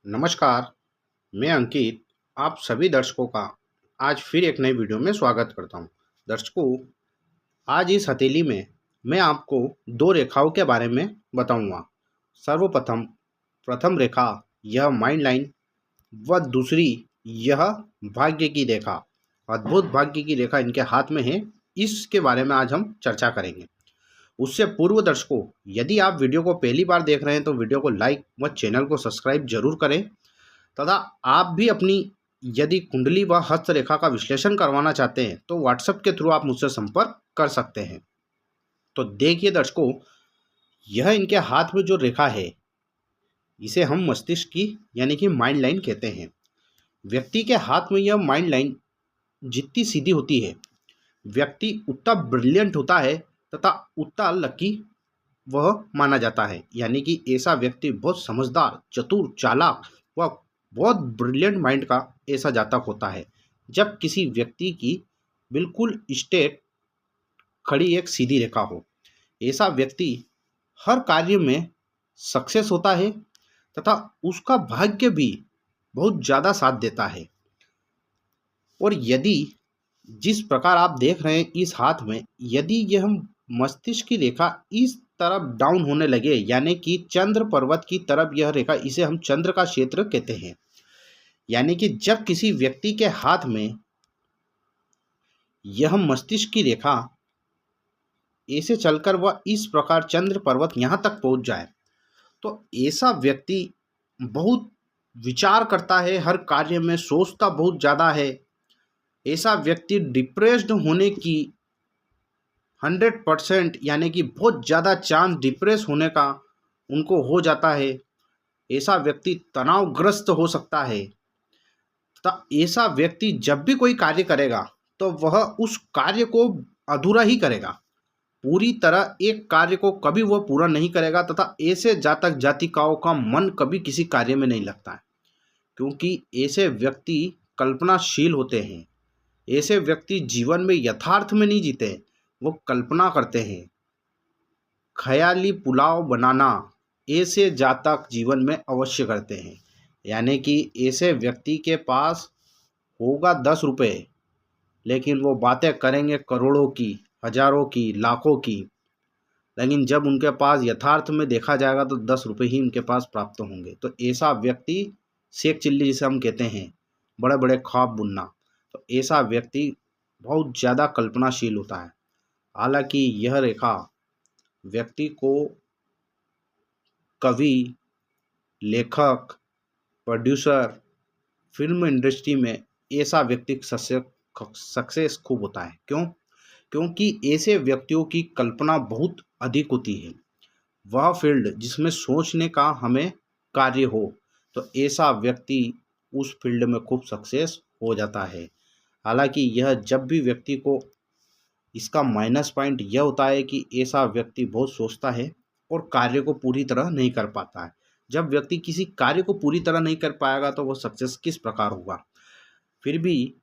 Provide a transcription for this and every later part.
नमस्कार, मैं अंकित आप सभी दर्शकों का आज फिर एक नई वीडियो में स्वागत करता हूं। दर्शकों, आज इस हथेली में मैं आपको दो रेखाओं के बारे में बताऊंगा। सर्वप्रथम प्रथम रेखा यह माइंड लाइन व दूसरी यह भाग्य की रेखा, अद्भुत भाग्य की रेखा इनके हाथ में है। इसके बारे में आज हम चर्चा करेंगे। उससे पूर्व दर्शकों, यदि आप वीडियो को पहली बार देख रहे हैं तो वीडियो को लाइक व चैनल को सब्सक्राइब जरूर करें तथा आप भी अपनी यदि कुंडली व हस्तरेखा का विश्लेषण करवाना चाहते हैं तो व्हाट्सएप के थ्रू आप मुझसे संपर्क कर सकते हैं। तो देखिए दर्शकों, यह इनके हाथ में जो रेखा है इसे हम मस्तिष्क की यानी कि माइंड लाइन कहते हैं। व्यक्ति के हाथ में यह माइंड लाइन जितनी सीधी होती है, व्यक्ति उतना ब्रिलियंट होता है तथा उतना लकी वह माना जाता है। यानी कि ऐसा व्यक्ति बहुत समझदार, चतुर, चालाक व बहुत ब्रिलियंट माइंड का ऐसा जातक होता है। जब किसी व्यक्ति की बिल्कुल स्ट्रेट खड़ी एक सीधी रेखा हो, ऐसा व्यक्ति हर कार्य में सक्सेस होता है तथा उसका भाग्य भी बहुत ज़्यादा साथ देता है। और यदि जिस प्रकार आप देख रहे हैं इस हाथ में, यदि यह मस्तिष्क की रेखा इस तरफ डाउन होने लगे यानी कि चंद्र पर्वत की तरफ यह रेखा, इसे हम चंद्र का क्षेत्र कहते हैं। यानी कि जब किसी व्यक्ति के हाथ में यह मस्तिष्क की रेखा ऐसे चलकर वह इस प्रकार चंद्र पर्वत यहाँ तक पहुँच जाए तो ऐसा व्यक्ति बहुत विचार करता है, हर कार्य में सोचता बहुत ज़्यादा है। ऐसा व्यक्ति डिप्रेस्ड होने की 100% यानी कि बहुत ज़्यादा चांस डिप्रेस होने का उनको हो जाता है। ऐसा व्यक्ति तनावग्रस्त हो सकता है तथा ऐसा व्यक्ति जब भी कोई कार्य करेगा तो वह उस कार्य को अधूरा ही करेगा, पूरी तरह एक कार्य को कभी वह पूरा नहीं करेगा तथा ऐसे जातक जातिकाओं का मन कभी किसी कार्य में नहीं लगता है, क्योंकि ऐसे व्यक्ति कल्पनाशील होते हैं। ऐसे व्यक्ति जीवन में यथार्थ में नहीं जीते, वो कल्पना करते हैं। ख्याली पुलाव बनाना ऐसे जातक जीवन में अवश्य करते हैं। यानी कि ऐसे व्यक्ति के पास होगा 10 रुपये, लेकिन वो बातें करेंगे करोड़ों की, हजारों की, लाखों की। लेकिन जब उनके पास यथार्थ में देखा जाएगा तो 10 रुपये ही उनके पास प्राप्त होंगे। तो ऐसा व्यक्ति शेख चिल्ली जिसे हम कहते हैं, बड़े बड़े ख्वाब बुनना, तो ऐसा व्यक्ति बहुत ज़्यादा कल्पनाशील होता है। हालांकि यह रेखा व्यक्ति को कवि, लेखक, प्रोड्यूसर, फिल्म इंडस्ट्री में ऐसा व्यक्ति सक्सेस खूब होता है। क्यों? क्योंकि ऐसे व्यक्तियों की कल्पना बहुत अधिक होती है। वह फील्ड जिसमें सोचने का हमें कार्य हो तो ऐसा व्यक्ति उस फील्ड में खूब सक्सेस हो जाता है। हालांकि यह जब भी व्यक्ति को, इसका माइनस पॉइंट यह होता है कि ऐसा व्यक्ति बहुत सोचता है और कार्य को पूरी तरह नहीं कर पाता है। जब व्यक्ति किसी कार्य को पूरी तरह नहीं कर पाएगा तो वह सक्सेस किस प्रकार होगा। फिर भी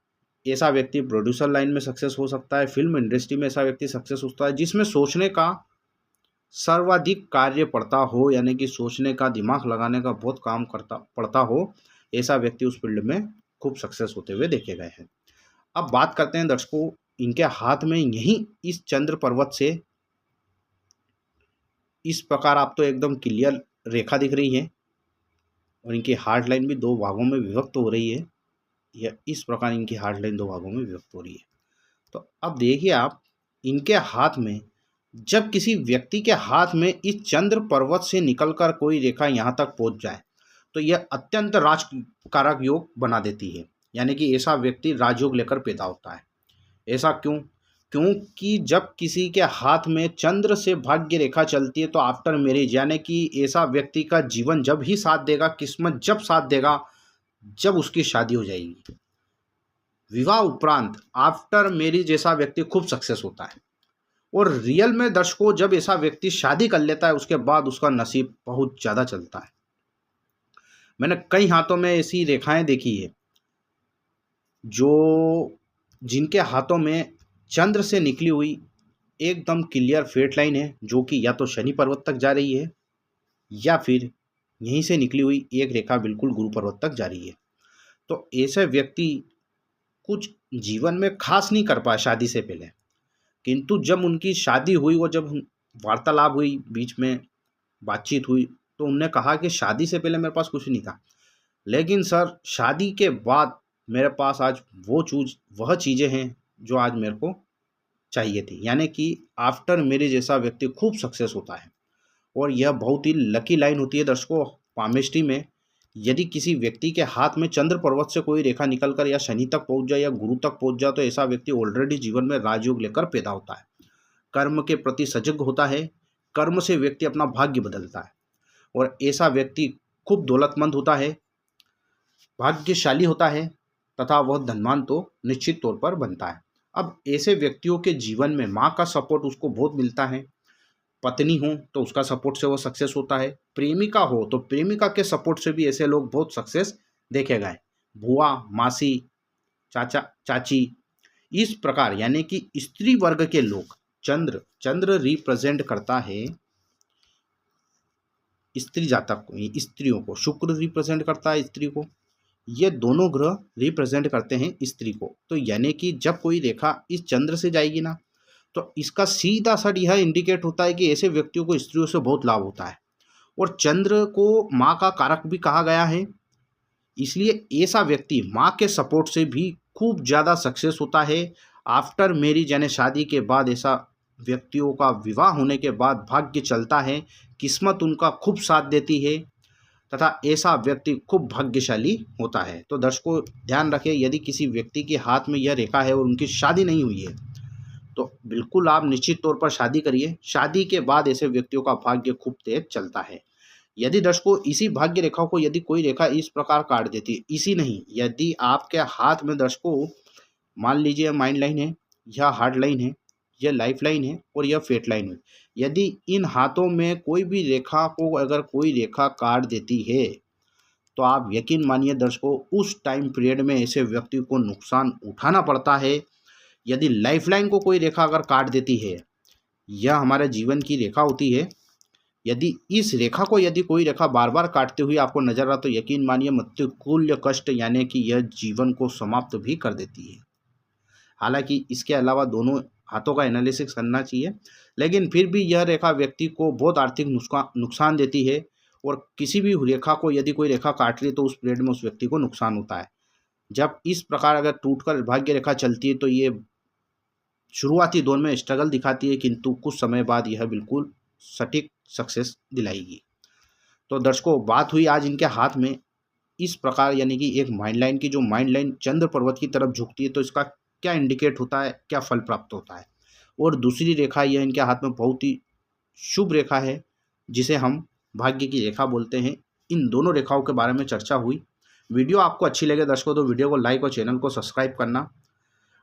ऐसा व्यक्ति प्रोड्यूसर लाइन में सक्सेस हो सकता है, फिल्म इंडस्ट्री में ऐसा व्यक्ति सक्सेस होता है जिसमें सोचने का सर्वाधिक कार्य पड़ता हो, यानी कि सोचने का, दिमाग लगाने का बहुत काम करता पड़ता हो। ऐसा व्यक्ति उस फील्ड में खूब सक्सेस होते हुए देखे गए हैं। अब बात करते हैं दर्शकों, इनके हाथ में यहीं इस चंद्र पर्वत से इस प्रकार आप तो एकदम क्लियर रेखा दिख रही है और इनकी हार्ट लाइन भी दो भागों में विभक्त हो रही है। यह इस प्रकार इनकी हार्ट लाइन दो भागों में विभक्त हो रही है। तो अब देखिए आप, इनके हाथ में जब किसी व्यक्ति के हाथ में इस चंद्र पर्वत से निकलकर कोई रेखा यहाँ तक पहुँच जाए तो यह अत्यंत राजकारक योग बना देती है। यानी कि ऐसा व्यक्ति राजयोग लेकर पैदा होता है। ऐसा क्यों? क्योंकि जब किसी के हाथ में चंद्र से भाग्य रेखा चलती है तो आफ्टर मैरिज, यानी कि ऐसा व्यक्ति का जीवन जब ही साथ देगा, किस्मत जब साथ देगा, जब उसकी शादी हो जाएगी। विवाह उपरांत आफ्टर मैरिज ऐसा व्यक्ति खूब सक्सेस होता है। और रियल में दर्शकों, जब ऐसा व्यक्ति शादी कर लेता है उसके बाद उसका नसीब बहुत ज़्यादा चलता है। मैंने कई हाथों में ऐसी रेखाएं देखी है जो जिनके हाथों में चंद्र से निकली हुई एकदम क्लियर फेट लाइन है, जो कि या तो शनि पर्वत तक जा रही है या फिर यहीं से निकली हुई एक रेखा बिल्कुल गुरु पर्वत तक जा रही है। तो ऐसे व्यक्ति कुछ जीवन में खास नहीं कर पाए शादी से पहले, किंतु जब उनकी शादी हुई और जब वार्तालाप हुई, बीच में बातचीत हुई, तो उनने कहा कि शादी से पहले मेरे पास कुछ नहीं था, लेकिन सर शादी के बाद मेरे पास आज वह चीज़ें हैं जो आज मेरे को चाहिए थी। यानी कि आफ्टर मैरिज ऐसा व्यक्ति खूब सक्सेस होता है। और यह बहुत ही लकी लाइन होती है दर्शकों। पामिस्ट्री में यदि किसी व्यक्ति के हाथ में चंद्र पर्वत से कोई रेखा निकलकर या शनि तक पहुंच जाए या गुरु तक पहुंच जाए, तो ऐसा व्यक्ति ऑलरेडी जीवन में राजयोग लेकर पैदा होता है, कर्म के प्रति सजग होता है, कर्म से व्यक्ति अपना भाग्य बदलता है, और ऐसा व्यक्ति खूब दौलतमंद होता है, भाग्यशाली होता है, तथा वह धनवान तो निश्चित तौर पर बनता है। अब ऐसे व्यक्तियों के जीवन में माँ का सपोर्ट उसको बहुत मिलता है, पत्नी हो तो उसका सपोर्ट से वो सक्सेस होता है, प्रेमिका हो तो प्रेमिका के सपोर्ट से भी ऐसे लोग बहुत सक्सेस देखे गए, बुआ, मासी, चाचा, चाची, इस प्रकार। यानी कि स्त्री वर्ग के लोग, चंद्र चंद्र रिप्रेजेंट करता है स्त्री जातक को, स्त्रियों को, शुक्र रिप्रेजेंट करता है स्त्री को, ये दोनों ग्रह रिप्रेजेंट करते हैं स्त्री को। तो यानी कि जब कोई रेखा इस चंद्र से जाएगी ना, तो इसका सीधा असर यह इंडिकेट होता है कि ऐसे व्यक्तियों को स्त्रियों से बहुत लाभ होता है। और चंद्र को माँ का कारक भी कहा गया है, इसलिए ऐसा व्यक्ति माँ के सपोर्ट से भी खूब ज़्यादा सक्सेस होता है। आफ्टर मैरिज यानी शादी के बाद ऐसा व्यक्तियों का विवाह होने के बाद भाग्य चलता है, किस्मत उनका खूब साथ देती है, तथा ऐसा व्यक्ति खूब भाग्यशाली होता है। तो दर्शकों ध्यान रखें, यदि किसी व्यक्ति के हाथ में यह रेखा है और उनकी शादी नहीं हुई है, तो बिल्कुल आप निश्चित तौर पर शादी करिए। शादी के बाद ऐसे व्यक्तियों का भाग्य खूब तेज चलता है। यदि दर्शकों इसी भाग्य रेखाओं को यदि कोई रेखा इस प्रकार काट देती है, इसी नहीं, यदि आपके हाथ में दर्शकों मान लीजिए माइंड लाइन है, यह हार्ट लाइन है, यह लाइफ लाइन है और यह फेट लाइन है, यदि इन हाथों में कोई भी रेखा को अगर कोई रेखा काट देती है, तो आप यकीन मानिए दर्शकों उस टाइम पीरियड में ऐसे व्यक्ति को नुकसान उठाना पड़ता है। यदि लाइफ लाइन को कोई रेखा अगर काट देती है, यह हमारे जीवन की रेखा होती है, यदि इस रेखा को यदि कोई रेखा बार बार काटते हुए आपको नजर आ, तो यकीन मानिए मृत्युतुल्य कष्ट यानी कि यह जीवन को समाप्त भी कर देती है। हालांकि इसके अलावा दोनों हाथों का एनालिसिस करना चाहिए, लेकिन फिर भी यह रेखा व्यक्ति को बहुत आर्थिक नुकसान देती है। और किसी भी रेखा को यदि कोई रेखा काट रही है, तो उस पीरियड में उस व्यक्ति को नुकसान होता है। जब इस प्रकार अगर टूटकर भाग्य रेखा चलती है, तो ये शुरुआती दौर में स्ट्रगल दिखाती है, किंतु कुछ समय बाद यह बिल्कुल सटीक सक्सेस दिलाएगी। तो दर्शकों बात हुई आज इनके हाथ में इस प्रकार, यानी कि एक माइंड लाइन की, जो माइंड लाइन चंद्र पर्वत की तरफ झुकती है, तो इसका क्या इंडिकेट होता है, क्या फल प्राप्त होता है। और दूसरी रेखा यह इनके हाथ में बहुत ही शुभ रेखा है, जिसे हम भाग्य की रेखा बोलते हैं। इन दोनों रेखाओं के बारे में चर्चा हुई। वीडियो आपको अच्छी लगे दर्शकों, तो वीडियो को लाइक और चैनल को सब्सक्राइब करना।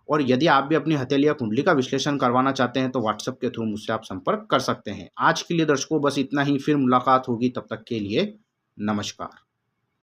और यदि आप भी अपनी हथेली या कुंडली का विश्लेषण करवाना चाहते हैं, तो व्हाट्सएप के थ्रू मुझसे आप संपर्क कर सकते हैं। आज के लिए दर्शकों बस इतना ही, फिर मुलाकात होगी, तब तक के लिए नमस्कार।